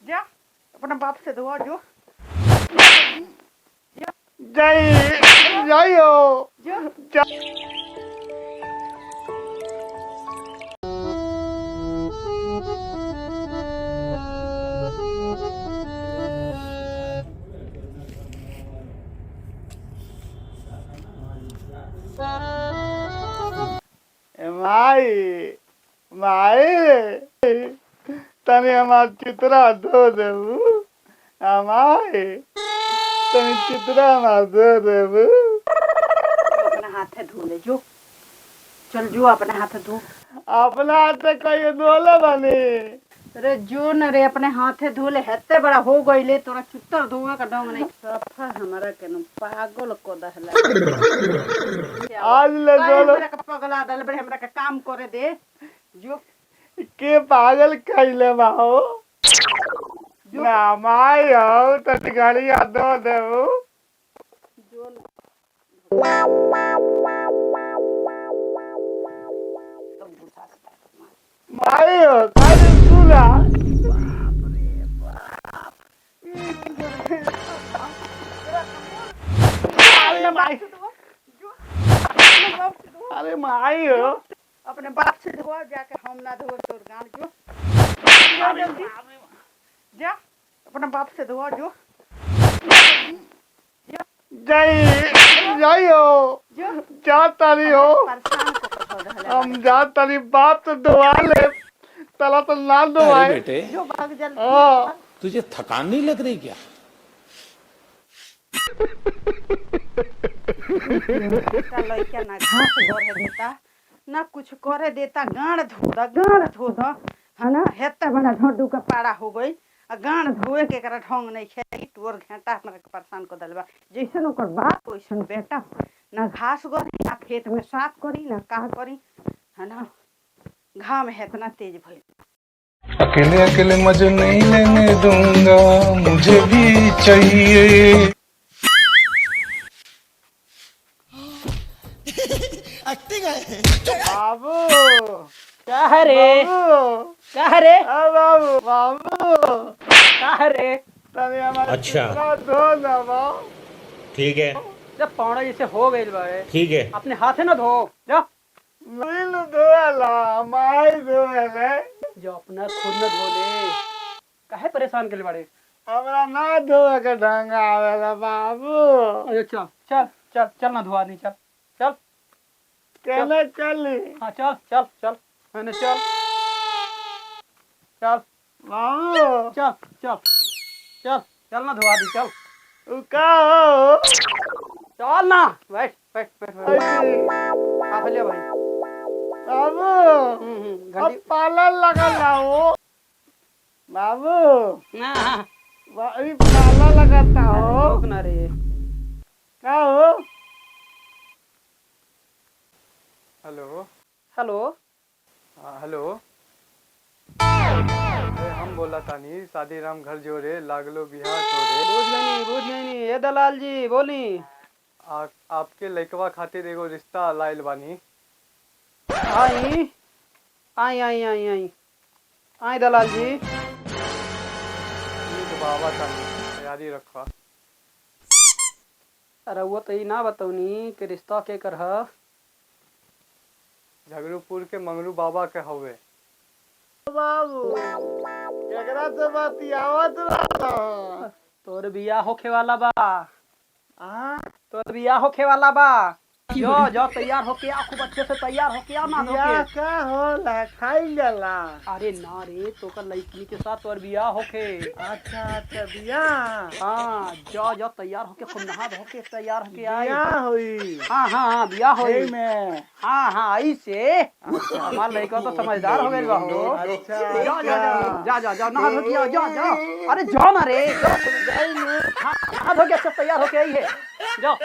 जा अपना बाप से दुआ जो जय जय हो जो माई माई तने हमार चित्रा धो देबू माई तने चित्रा हमार धो देबू अपना हाथ धो ले जो चल जो अपने हाथ धो अपना हाथ से कहीं धोले बनी अरे जो न रे अपने हाथे धोले हेते बड़ा हो गईले तोरा चित्तर धोआ का ढंग नहीं सफा हमारा के न पागल को दहला आज ले धोलो हमरा के पगला दल बड़े हमरा के काम करे दे जो के पागल कैले बाहो ना माई हो तने गाड़िया धो देबू जो माई हो काहे सुला अरे माई अरे माई हो अपने बाप से धोआ जाके हम ना धो तोर गान जो जा जल्दी जा अपने बाप से धोआ जो जय जय हो जो जा तारी हो परेशान को रहले हम जा तारी बाप तो दुआ ले तला तो ना अरे दुआए बेटे जो भाग जल्दी हाँ तुझे थकान नहीं लग रही क्या? लड़का ना घास भरे देता ना कुछ करे देता गाड़ धो दा है ना हेते बड़ा ढोडू का पारा हो गई आ गाड़ धोए के करा ढंग नहीं खे टोर घंटा हमरा के परेशान कर दलबा जैसन ओकर बाप वैसन बेटा ना घास गरी ना खेत में साफ करी ना का करी है ना घाम है इतना तेज भइल अकेले अकेले मजे नहीं लेने दूंगा, मुझे भी चाहिए। बाबू क्या है रे बाबू क्या है रे बाबू बाबू क्या है रे तने हमारे अच्छा। चित्रा धो देबू ठीक है जब पौड़ा जैसे हो गइल बारे ठीक है अपने हाथे ना धो जा नीलू धोला माई धोले जो अपना खुद न धो ले काहे परेशान के बारे हमरा ना धोए के ढंग आवेला बाबू अरे चल चल चल चल ना धोआ नहीं चल चल केने चली हाँ चल चल चल मैंने चल चल बाबू चल चल चल चल ना धोआ दी चल उ का हो चल ना बैठ बैठ बैठ बैठ ऐसी खा लिया भाई बाबू घंटी अब पालन लगल ना हो बाबू ना वही पाला लगाता हो रोक ना रे का हो हेलो हेलो हाँ हेलो अरे हम बोला तानी शादी राम घर जोरे लागलो बिहार तोरे बुझ गई नहीं ये दलाल जी बोली आपके लइकवा खातिर एगो रिश्ता लाइल बानी आई आई आई आई आई आई दलाल जी ठीक बाबा तानी तैयारी रखवा अरे वो तो ही ना बतौनी कि रिश्ता के कर है झगड़ूपुर के मंगरू बाबा के हवे बाबू केकरा से बतियावत रहो तोर बियाह होखे वाला बा हां तोर बियाह होखे वाला बा जो जो तैयार होके आ खूब अच्छे से तैयार होके आ ना या होके का होला खाई जाला अरे ना रे तो कर लड़की के साथ तोर बियाह होके अच्छा अच्छा बिया हाँ जो जो तैयार होके खूब नहा धो के तैयार होके आई बिया होई हाँ हाँ हाँ बियाह होई एई में हाँ हाँ आई से हमार लड़का तो समझदार हो गइल बा हो अच्छा जा जा जा जा जा नहा धो के आ, जा जा अरे जाओ ना रे हाँ, नहा धो के अच्छा तैयार होके आई है जाओ